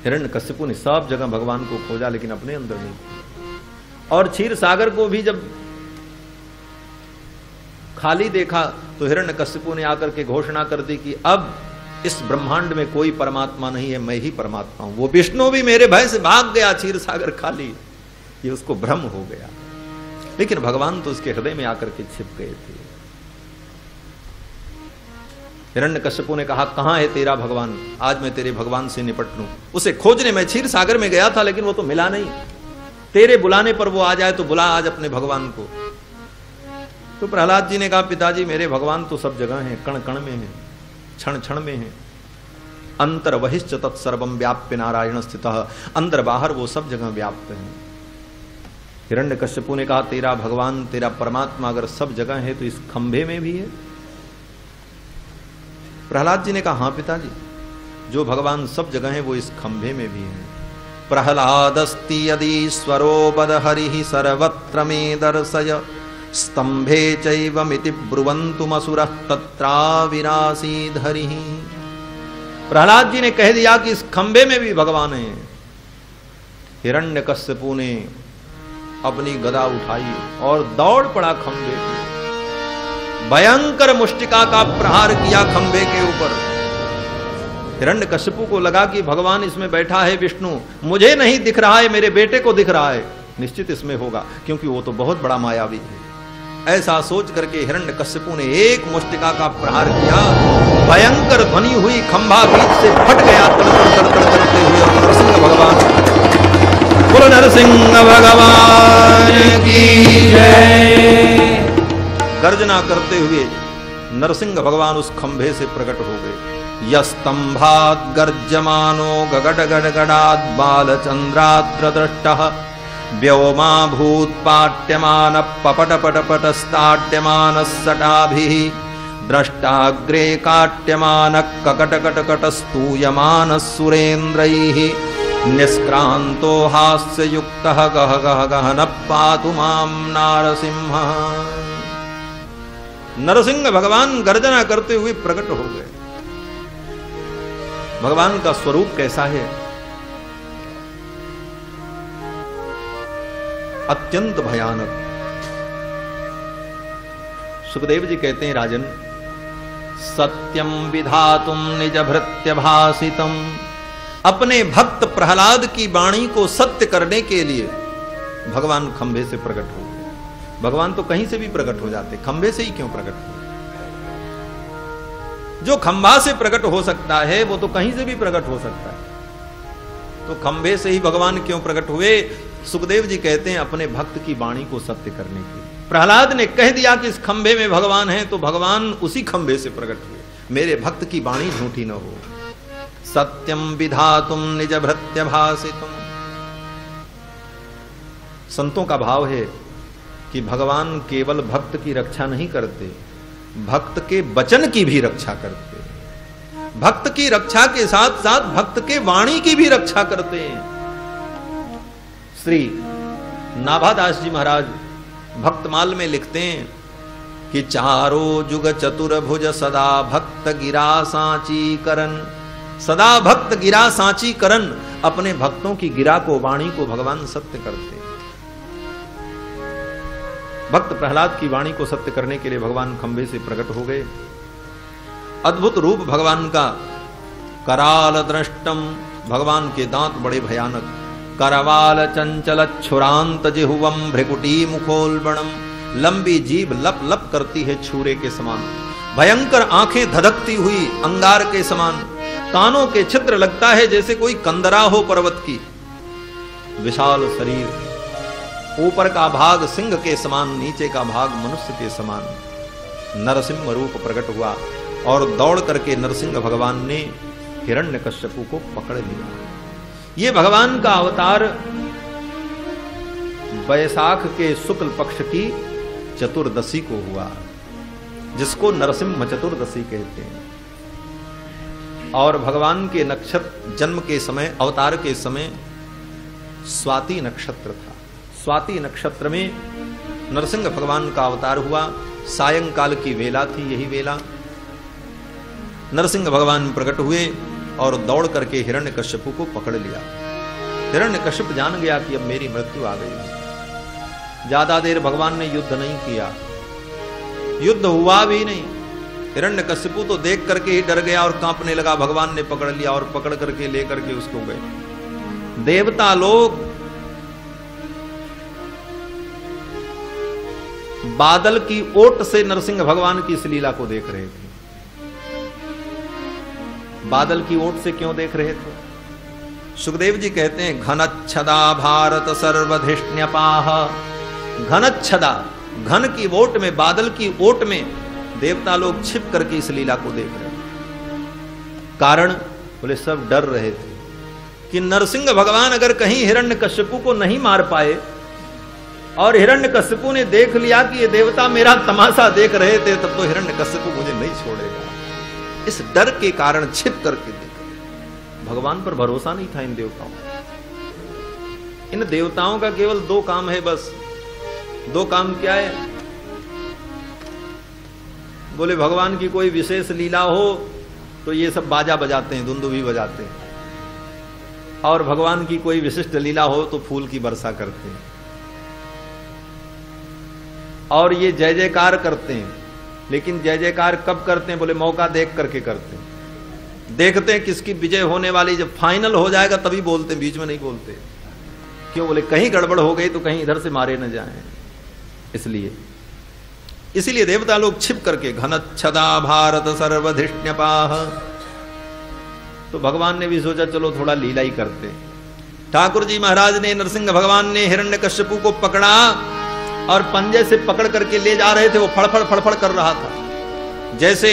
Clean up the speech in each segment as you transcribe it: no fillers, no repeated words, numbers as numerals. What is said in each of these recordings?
हिरण्यकश्यपु ने सब जगह भगवान को खोजा लेकिन अपने अंदर नहीं। और क्षीर सागर को भी जब खाली देखा तो हिरण्यकश्यपु ने आकर के घोषणा कर दी कि अब इस ब्रह्मांड में कोई परमात्मा नहीं है, मैं ही परमात्मा हूं। वो विष्णु भी मेरे भय से भाग गया, क्षीर सागर खाली, ये उसको भ्रम हो गया। लेकिन भगवान तो उसके हृदय में आकर के छिप गए थे। हिरण्यकश्यपु ने कहा, कहां है तेरा भगवान, आज मैं तेरे भगवान से निपट लूं। उसे खोजने मैं क्षीर सागर में गया था लेकिन वो तो मिला नहीं। तेरे बुलाने पर वो आ जाए तो बुला आज अपने भगवान को। तो प्रहलाद जी ने कहा, पिताजी मेरे भगवान तो सब जगह हैं, कण कण में हैं, क्षण क्षण में हैं। अंतर वहिश्च तत्सर्वम व्याप्य नारायण स्थितः, अंदर बाहर वो सब जगह व्याप्त हैं। हिरण्यकश्यपु ने कहा, तेरा भगवान तेरा परमात्मा अगर सब जगह है तो इस खंभे में भी है। प्रहलाद जी ने कहा, हां पिताजी, जो भगवान सब जगह है वो इस खंभे में भी है। प्रहलादस्ति यदीश्वरो बदहरिः सर्वत्र मे दर्शय, स्तंभे चैवमिति ब्रुवन्तुमसुरः तत्राविरासीद् हरिः। प्रहलाद जी ने कह दिया कि इस खंभे में भी भगवान है। हिरण्यकश्यपु ने अपनी गदा उठाई और दौड़ पड़ा खंभे पे, भयंकर मुष्टिका का प्रहार किया खंभे के ऊपर। हिरण्यकश्यपु को लगा कि भगवान इसमें बैठा है विष्णु, मुझे नहीं दिख रहा है, मेरे बेटे को दिख रहा है, निश्चित इसमें होगा क्योंकि वो तो बहुत बड़ा मायावी है। ऐसा सोच करके हिरण्यकश्यपु ने एक मुष्टिका का प्रहार किया, भयंकर ध्वनि हुई, खंभा बीच से फट गया तड़तड़ करते हुए। और नरसिंह भगवान, बोलो नरसिंह भगवान की जय, गर्जना करते हुए नरसिंह भगवान उस खंभे से प्रकट हो गए। यस्तंभात् गर्जमानो गगड गडगडात् बालचंद्राद्र दृष्टः, व्योमा भूत पाट्यमान पपट पटपट स्ताड्यमान सटाभिः, द्रष्टाग्रे काट्यमान ककटकटकट स्तूयमान सुरेन्द्रैः, निष्क्रांतो हास्य युक्तः गह गह गहन पातु मां नारसिंहः। नरसिंह भगवान गर्जना करते हुए प्रकट हो गए। भगवान का स्वरूप कैसा है, अत्यंत भयानक। सुखदेव जी कहते हैं, राजन, सत्यम विधातुम निज भृत्य भासितम, अपने भक्त प्रहलाद की वाणी को सत्य करने के लिए भगवान खंभे से प्रकट हो गए। भगवान तो कहीं से भी प्रकट हो जाते, खंभे से ही क्यों प्रकट हो? जो खंभा से प्रकट हो सकता है वो तो कहीं से भी प्रकट हो सकता है, तो खंभे से ही भगवान क्यों प्रकट हुए? सुखदेव जी कहते हैं, अपने भक्त की वाणी को सत्य करने के लिए। प्रहलाद ने कह दिया कि इस खंभे में भगवान है, तो भगवान उसी खंभे से प्रकट हुए, मेरे भक्त की वाणी झूठी न हो। सत्यम विधातुम निज भृत्य भासितुम। संतों का भाव है कि भगवान केवल भक्त की रक्षा नहीं करते, भक्त के वचन की भी रक्षा करते, भक्त की रक्षा के साथ साथ भक्त के वाणी की भी रक्षा करते हैं। श्री नाभादास जी महाराज भक्तमाल में लिखते हैं कि चारो जुग चतुर्भुज सदा भक्त गिरा सांची करन, सदा भक्त गिरा सांची करन, अपने भक्तों की गिरा को, वाणी को भगवान सत्य करते। भक्त प्रहलाद की वाणी को सत्य करने के लिए भगवान खंभे से प्रकट हो गए। अद्भुत रूप भगवान का, कराल दृष्टम, भगवान के दांत बड़े भयानक, करवाल चंचल छुरांत जिह्वम भ्रिकुटी मुखोल्बणम, लंबी जीभ लप लप करती है छुरे के समान, भयंकर आंखें धधकती हुई अंगार के समान, कानों के छिद्र लगता है जैसे कोई कंदरा हो पर्वत की, विशाल शरीर, ऊपर का भाग सिंह के समान, नीचे का भाग मनुष्य के समान नरसिंह रूप प्रकट हुआ। और दौड़ करके नरसिंह भगवान ने हिरण्यकश्यपु को पकड़ लिया। ये भगवान का अवतार वैशाख के शुक्ल पक्ष की चतुर्दशी को हुआ, जिसको नरसिंह चतुर्दशी कहते हैं। और भगवान के नक्षत्र जन्म के समय, अवतार के समय स्वाति नक्षत्र था। स्वाति नक्षत्र में नरसिंह भगवान का अवतार हुआ। सायंकाल की वेला थी, यही वेला नरसिंह भगवान प्रकट हुए और दौड़ करके हिरण्यकश्यपु को पकड़ लिया। हिरण्यकश्यप जान गया कि अब मेरी मृत्यु आ गई है। ज्यादा देर भगवान ने युद्ध नहीं किया, युद्ध हुआ भी नहीं। हिरण्यकश्यपु तो देख करके ही डर गया और कांपने लगा। भगवान ने पकड़ लिया और पकड़ करके लेकर के उसको गए। देवता लोग बादल की ओट से नरसिंह भगवान की इस लीला को देख रहे थे। बादल की ओट से क्यों देख रहे थे? सुखदेव जी कहते हैं घनच्छदा भारत सर्वधिष्ण्यपाह। घनच्छदा, घन की ओट में, बादल की ओट में देवता लोग छिप करके इस लीला को देख रहे थे। कारण बोले सब डर रहे थे कि नरसिंह भगवान अगर कहीं हिरण्यकश्यपु को नहीं मार पाए और हिरण्यकश्यपु ने देख लिया कि ये देवता मेरा तमाशा देख रहे थे, तब तो हिरण्यकश्यपु मुझे नहीं छोड़ेगा। इस डर के कारण छिप करके देख। भगवान पर भरोसा नहीं था इन देवताओं को। इन देवताओं का केवल दो काम है, बस दो काम। क्या है? बोले भगवान की कोई विशेष लीला हो तो ये सब बाजा बजाते हैं, दुंदुभी बजाते हैं, और भगवान की कोई विशिष्ट लीला हो तो फूल की वर्षा करते हैं, और ये जय जयकार करते हैं। लेकिन जय जयकार कब करते हैं? बोले मौका देख करके करते हैं। देखते हैं किसकी विजय होने वाली, जब फाइनल हो जाएगा तभी बोलते हैं, बीच में नहीं बोलते। क्यों? बोले कहीं गड़बड़ हो गई तो कहीं इधर से मारे न जाएं, इसीलिए देवता लोग छिप करके घनच्छदा भारत सर्वधिष्ण्यपाह। तो भगवान ने भी सोचा चलो थोड़ा लीला ही करते। ठाकुर जी महाराज ने, नरसिंह भगवान ने हिरण्यकश्यपु को पकड़ा और पंजे से पकड़ करके ले जा रहे थे। वो फड़फड़ फड़फड़ कर रहा था। जैसे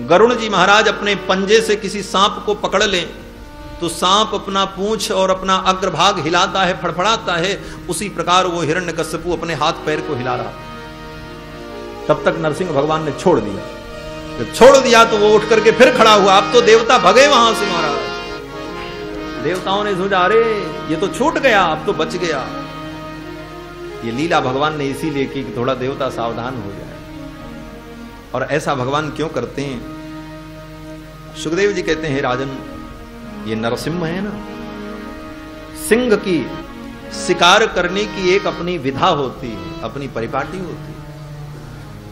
गरुण जी महाराज अपने पंजे से किसी सांप को पकड़ लें तो सांप अपना पूंछ और अपना अग्रभाग हिलाता है, फड़फड़ाता है, उसी प्रकार वो हिरण्यकश्यपु अपने हाथ पैर को हिला रहा। तब तक नरसिंह भगवान ने छोड़ दिया। जब छोड़ दिया तो वो उठ करके फिर खड़ा हुआ। अब तो देवता भगे वहां से महाराज। देवताओं ने सोचा अरे ये तो छूट गया, अब तो बच गया। ये लीला भगवान ने इसीलिए की कि थोड़ा देवता सावधान हो जाए। और ऐसा भगवान क्यों करते हैं? सुखदेव जी कहते हैं राजन, ये नरसिंह है ना, सिंह की शिकार करने की एक अपनी विधा होती है, अपनी परिपाटी होती है।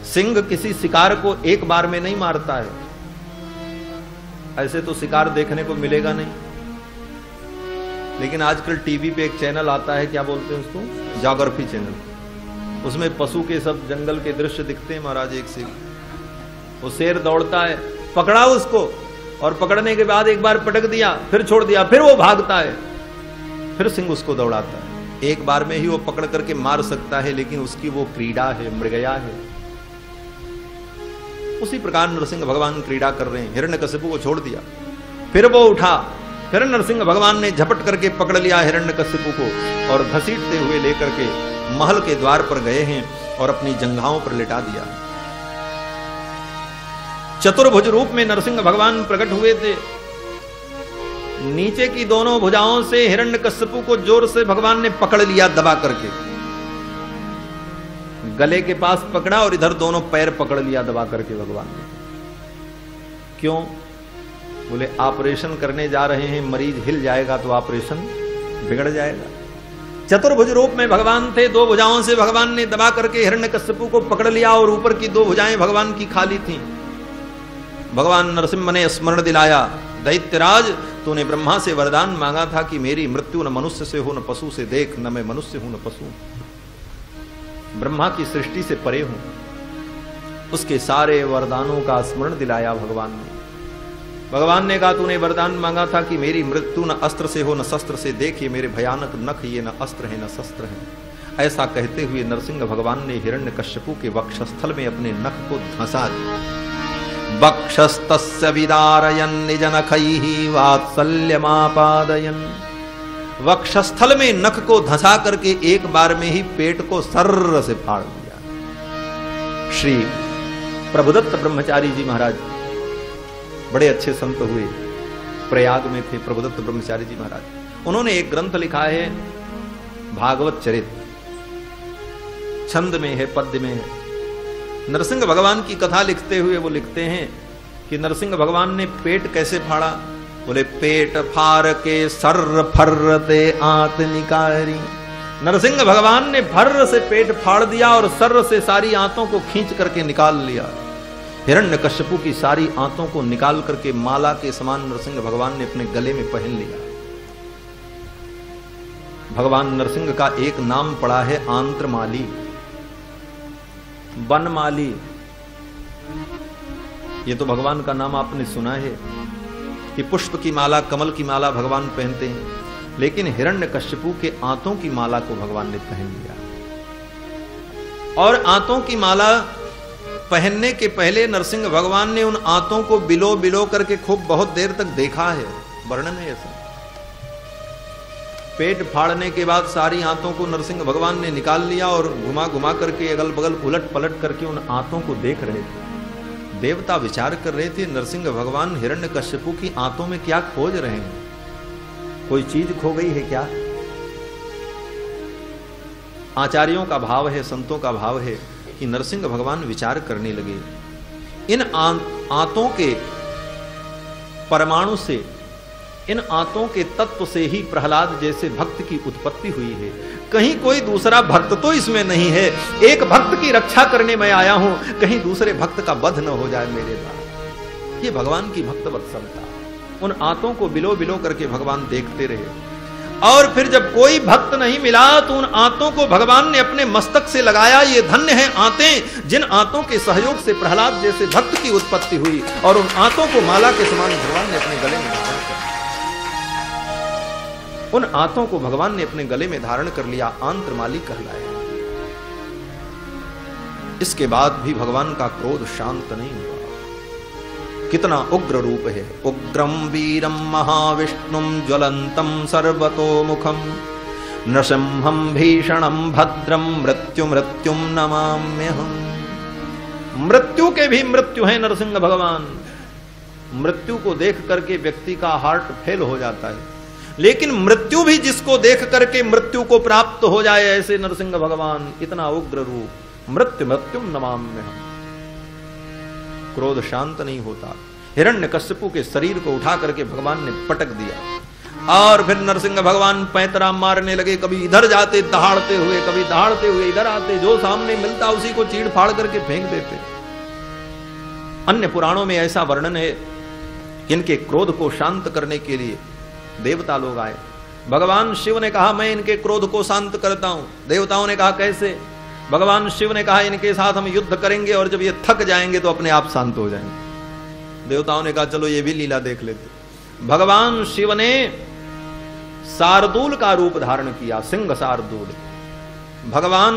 सिंह किसी शिकार को एक बार में नहीं मारता है। ऐसे तो शिकार देखने को मिलेगा नहीं। लेकिन आजकल टीवी पे एक चैनल आता है, क्या बोलते हैं उसको, ज्योग्राफी चैनल। उसमें पशु के सब जंगल के दृश्य दिखते हैं महाराज। एक से वो शेर दौड़ता है, पकड़ा उसको, और पकड़ने के बाद एक बार पटक दिया, फिर छोड़ दिया, फिर वो भागता है, फिर सिंह उसको दौड़ाता है। एक बार में ही वो पकड़ करके मार सकता है, लेकिन उसकी वो क्रीड़ा है, मृगया है। उसी प्रकार नरसिंह भगवान क्रीड़ा कर रहे हैं। हिरण्यकश्यपु को छोड़ दिया, फिर वो उठा, फिर नरसिंह भगवान ने झपट करके पकड़ लिया हिरण्यकश्यपु को और घसीटते हुए लेकर के महल के द्वार पर गए हैं और अपनी जंघाओं पर लिटा दिया। चतुर्भुज रूप में नरसिंह भगवान प्रकट हुए थे। नीचे की दोनों भुजाओं से हिरण्यकश्यपु को जोर से भगवान ने पकड़ लिया, दबा करके गले के पास पकड़ा और इधर दोनों पैर पकड़ लिया दबा करके भगवान ने। क्यों? बोले ऑपरेशन करने जा रहे हैं, मरीज हिल जाएगा तो ऑपरेशन बिगड़ जाएगा। चतुर्भुज रूप में भगवान थे। दो भुजाओं से भगवान ने दबा करके हिरण्यकश्यपु को पकड़ लिया और ऊपर की दो भुजाएं भगवान की खाली थीं। भगवान नरसिंह ने स्मरण दिलाया, दैत्यराज तूने ब्रह्मा से वरदान मांगा था कि मेरी मृत्यु न मनुष्य से हो न पशु से, देख न मैं मनुष्य हूं न पशु, ब्रह्मा की सृष्टि से परे हूं। उसके सारे वरदानों का स्मरण दिलाया भगवान ने। भगवान ने कहा तूने वरदान मांगा था कि मेरी मृत्यु न अस्त्र से हो न शस्त्र से, देख ये मेरे भयानक नख, ये न अस्त्र है न शस्त्र है। ऐसा कहते हुए नरसिंह भगवान ने हिरण्यकश्यपु के वक्षस्थल में अपने नख को धंसा दिया। वक्षस्तस्य विदारयन् निज नखैः वात्सल्यमापादयन्। वक्षस्थल में नख को धंसा करके एक बार में ही पेट को सर्र से फाड़ दिया। श्री प्रभुदत्त ब्रह्मचारी जी महाराज बड़े अच्छे संत हुए, प्रयाग में थे प्रभुदत्त ब्रह्मचारी जी महाराज। उन्होंने एक ग्रंथ लिखा है भागवत चरित, छंद में है, पद्य में है। नरसिंह भगवान की कथा लिखते हुए वो लिखते हैं कि नरसिंह भगवान ने पेट कैसे फाड़ा। बोले पेट फार के सर्र फर्रते आंत निकारी। नरसिंह भगवान ने फर्र से पेट फाड़ दिया और सर्र से सारी आंतों को खींच करके निकाल लिया। हिरण्यकश्यपु की सारी आंतों को निकाल करके माला के समान नरसिंह भगवान ने अपने गले में पहन लिया। भगवान नरसिंह का एक नाम पड़ा है आंत्रमाली, बनमाली। ये तो भगवान का नाम आपने सुना है कि पुष्प की माला, कमल की माला भगवान पहनते हैं, लेकिन हिरण्यकश्यपु के आंतों की माला को भगवान ने पहन लिया। और आंतों की माला पहनने के पहले नरसिंह भगवान ने उन आंतों को बिलो बिलो करके खूब बहुत देर तक देखा है। वर्णन है ऐसा। पेट फाड़ने के बाद सारी आंतों को नरसिंह भगवान ने निकाल लिया और घुमा घुमा करके अगल बगल उलट पलट करके उन आंतों को देख रहे थे। देवता विचार कर रहे थे नरसिंह भगवान हिरण्यकश्यपु की आंतों में क्या खोज रहे हैं, कोई चीज खो गई है क्या। आचार्यों का भाव है, संतों का भाव है कि नरसिंह भगवान विचार करने लगे, इन आंतों के परमाणु से, इन आंतों के तत्व से ही प्रहलाद जैसे भक्त की उत्पत्ति हुई है। कहीं कोई दूसरा भक्त तो इसमें नहीं है। एक भक्त की रक्षा करने मैं आया हूं, कहीं दूसरे भक्त का वध न हो जाए मेरे द्वारा। ये भगवान की भक्त वत्सलता। उन आंतों को बिलो बिलो करके भगवान देखते रहे। और फिर जब कोई भक्त नहीं मिला तो उन आंतों को भगवान ने अपने मस्तक से लगाया। ये धन्य है आंतें, जिन आंतों के सहयोग से प्रहलाद जैसे भक्त की उत्पत्ति हुई। और उन आंतों को माला के समान भगवान ने अपने गले में धारण कर लिया। उन आंतों को भगवान ने अपने गले में धारण कर लिया, आंत्रमाली कहलाया। इसके बाद भी भगवान का क्रोध शांत नहीं हुआ। कितना उग्र रूप है। उग्रम वीरम महाविष्णुम ज्वलंतम सर्वतोमुखम नृसिंहम भीषणम भद्रम मृत्यु मृत्युम नमाम्यहम्। मृत्यु के भी मृत्यु है नरसिंह भगवान। मृत्यु को देख करके व्यक्ति का हार्ट फेल हो जाता है, लेकिन मृत्यु भी जिसको देख करके मृत्यु को प्राप्त हो जाए, ऐसे नरसिंह भगवान। इतना उग्र रूप। मृत्यु मृत्युम नमाम्यहम्। क्रोध शांत नहीं होता। हिरण्यकश्यपु के शरीर को उठा करके भगवान ने पटक दिया। और फिर नरसिंह भगवान पैंतरा मारने लगे। कभी इधर जाते दहाड़ते हुए, कभी दहाड़ते हुए इधर आते। जो सामने मिलता उसी को चीड़ फाड़ करके फेंक देते। अन्य पुराणों में ऐसा वर्णन है, इनके क्रोध को शांत करने के लिए देवता लोग आए। भगवान शिव ने कहा मैं इनके क्रोध को शांत करता हूं। देवताओं ने कहा कैसे। भगवान शिव ने कहा इनके साथ हम युद्ध करेंगे और जब ये थक जाएंगे तो अपने आप शांत हो जाएंगे। देवताओं ने कहा चलो ये भी लीला देख लेते। भगवान शिव ने शार्दूल का रूप धारण किया, सिंह शार्दूल। भगवान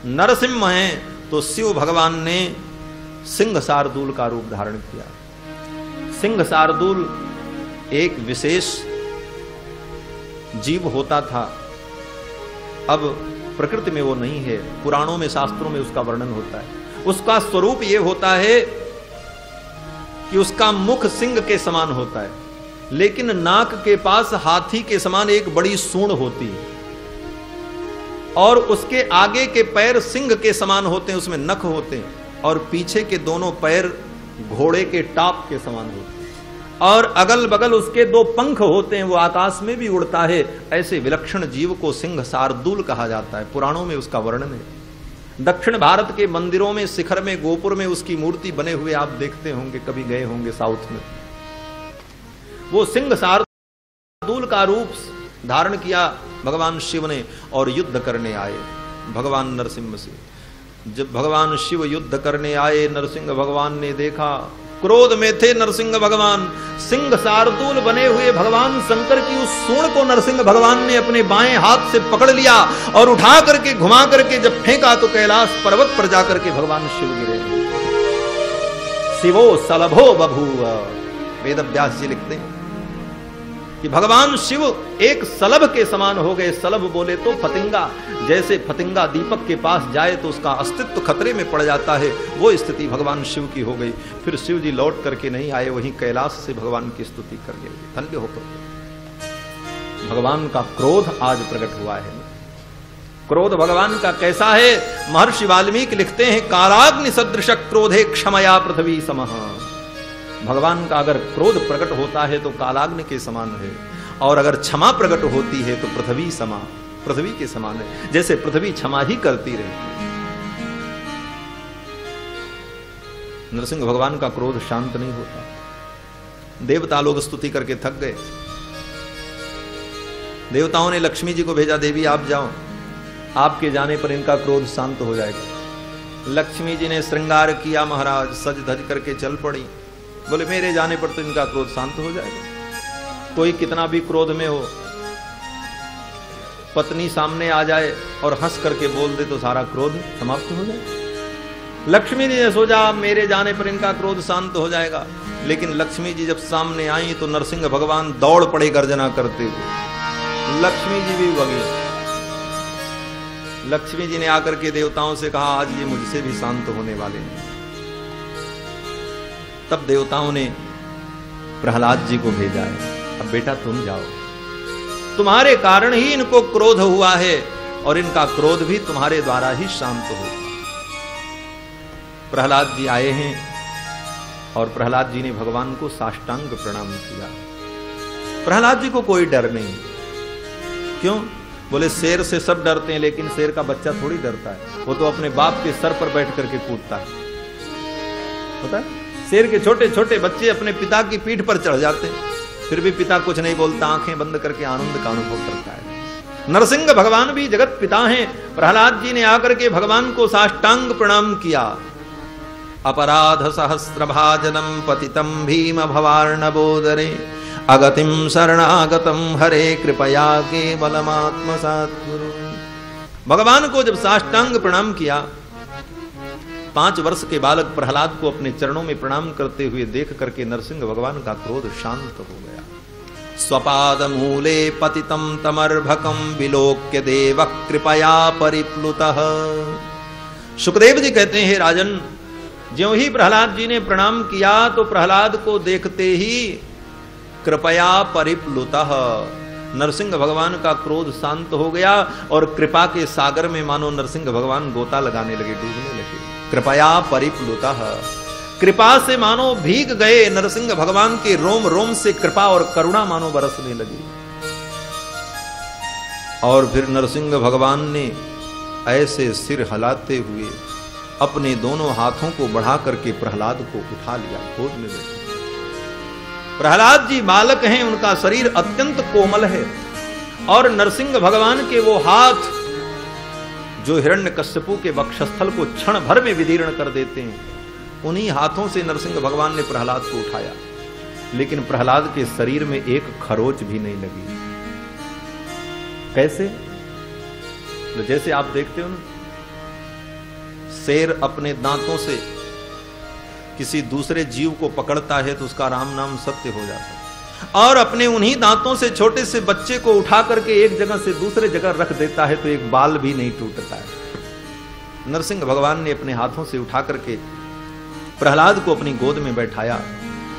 नरसिंह हैं तो शिव भगवान ने सिंह शार्दूल का रूप धारण किया। सिंह शार्दूल एक विशेष जीव होता था। अब प्रकृति में वो नहीं है, पुराणों में शास्त्रों में उसका वर्णन होता है। उसका स्वरूप ये होता है कि उसका मुख सिंह के समान होता है, लेकिन नाक के पास हाथी के समान एक बड़ी सूंड होती है। और उसके आगे के पैर सिंह के समान होते हैं, उसमें नख होते हैं। और पीछे के दोनों पैर घोड़े के टाप के समान होते हैं। और अगल बगल उसके दो पंख होते हैं, वो आकाश में भी उड़ता है। ऐसे विलक्षण जीव को सिंह शार्दूल कहा जाता है। पुराणों में उसका वर्णन है। दक्षिण भारत के मंदिरों में, शिखर में, गोपुर में उसकी मूर्ति बने हुए आप देखते होंगे, कभी गए होंगे साउथ में। वो सिंह शार्दूल का रूप धारण किया भगवान शिव ने और युद्ध करने आए भगवान नरसिंह से। जब भगवान शिव युद्ध करने आए, नरसिंह भगवान ने देखा, क्रोध में थे नरसिंह भगवान। सिंह शार्दूल बने हुए भगवान शंकर की उस सूंड को नरसिंह भगवान ने अपने बाएं हाथ से पकड़ लिया और उठा करके घुमा करके जब फेंका तो कैलाश पर्वत पर जाकर के भगवान शिव गिरे। शिवो सलभो बभूव। वेद व्यास जी लिखते हैं कि भगवान शिव एक सलभ के समान हो गए। सलभ बोले तो फतिंगा, जैसे फतिंगा दीपक के पास जाए तो उसका अस्तित्व खतरे में पड़ जाता है, वो स्थिति भगवान शिव की हो गई। फिर शिव जी लौट करके नहीं आए, वहीं कैलाश से भगवान की स्तुति करने लगे, धन्य होकर। भगवान का क्रोध आज प्रकट हुआ है। क्रोध भगवान का कैसा है, महर्षि वाल्मीकि लिखते हैं, काराग्नि सदृश क्रोधे क्षमया पृथ्वी समः। भगवान का अगर क्रोध प्रकट होता है तो कालाग्नि के समान है, और अगर क्षमा प्रकट होती है तो पृथ्वी के समान है, जैसे पृथ्वी क्षमा ही करती रहती है। नरसिंह भगवान का क्रोध शांत नहीं होता। देवता लोग स्तुति करके थक गए। देवताओं ने लक्ष्मी जी को भेजा, देवी आप जाओ, आपके जाने पर इनका क्रोध शांत हो जाएगा। लक्ष्मी जी ने श्रृंगार किया महाराज, सज धज करके चल पड़ी। बोले मेरे जाने पर तो इनका क्रोध शांत हो जाएगा। कोई कितना भी क्रोध में हो, पत्नी सामने आ जाए और हंस करके बोल दे तो सारा क्रोध समाप्त हो जाए। लक्ष्मी जी ने सोचा मेरे जाने पर इनका क्रोध शांत हो जाएगा, लेकिन लक्ष्मी जी जब सामने आई तो नरसिंह भगवान दौड़ पड़े गर्जना करते हुए। लक्ष्मी जी भी भगी। लक्ष्मी जी ने आकर के देवताओं से कहा आज ये मुझसे भी शांत होने वाले हैं। तब देवताओं ने प्रहलाद जी को भेजा है, अब बेटा तुम जाओ, तुम्हारे कारण ही इनको क्रोध हुआ है और इनका क्रोध भी तुम्हारे द्वारा ही शांत होगा। प्रहलाद जी आए हैं और प्रहलाद जी ने भगवान को साष्टांग प्रणाम किया। प्रहलाद जी को कोई डर नहीं। क्यों? बोले शेर से सब डरते हैं, लेकिन शेर का बच्चा थोड़ी डरता है, वो तो अपने बाप के सर पर बैठ करके कूदता है। पता है, शेर के छोटे छोटे बच्चे अपने पिता की पीठ पर चढ़ जाते हैं, फिर भी पिता कुछ नहीं बोलता, आंखें बंद करके आनंद का अनुभव करता है। नरसिंह भगवान भी जगत पिता हैं। प्रहलाद जी ने आकर के भगवान को साष्टांग प्रणाम किया। अपराध सहस्र भाजनम पतितम भीम भवार्णवोदरे अगतिम शरणागतम हरे कृपया केवलमात्मसात् कुरु। भगवान को जब साष्टांग प्रणाम किया, 5 वर्ष के बालक प्रहलाद को अपने चरणों में प्रणाम करते हुए देख करके नरसिंह भगवान का क्रोध शांत हो गया। स्वपाद मूले पतितम तमर्भकम विलोक्य देव कृपया परिप्लुतः। सुखदेव जी कहते हैं राजन, ज्यों ही प्रहलाद जी ने प्रणाम किया तो प्रहलाद को देखते ही कृपया परिप्लुतः, नरसिंह भगवान का क्रोध शांत हो गया और कृपा के सागर में मानो नरसिंह भगवान गोता लगाने लगे, डूबने लगे। कृपया परिप्लुतः, कृपा से मानो भीग गए। नरसिंह भगवान के रोम रोम से कृपा और करुणा मानो बरसने लगी। और फिर नरसिंह भगवान ने ऐसे सिर हिलाते हुए अपने दोनों हाथों को बढ़ा करके प्रहलाद को उठा लिया, गोद में बैठा। प्रहलाद जी बालक हैं, उनका शरीर अत्यंत कोमल है, और नरसिंह भगवान के वो हाथ जो हिरण्यकश्यपु के वक्षस्थल को क्षण भर में विदीर्ण कर देते हैं, उन्हीं हाथों से नरसिंह भगवान ने प्रहलाद को उठाया। लेकिन प्रहलाद के शरीर में एक खरोच भी नहीं लगी। कैसे? तो जैसे आप देखते हो ना, शेर अपने दांतों से किसी दूसरे जीव को पकड़ता है तो उसका राम नाम सत्य हो जाता है, और अपने उन्हीं दांतों से छोटे से बच्चे को उठा करके एक जगह से दूसरे जगह रख देता है तो एक बाल भी नहीं टूटता है। नरसिंह भगवान ने अपने हाथों से उठा करके प्रहलाद को अपनी गोद में बैठाया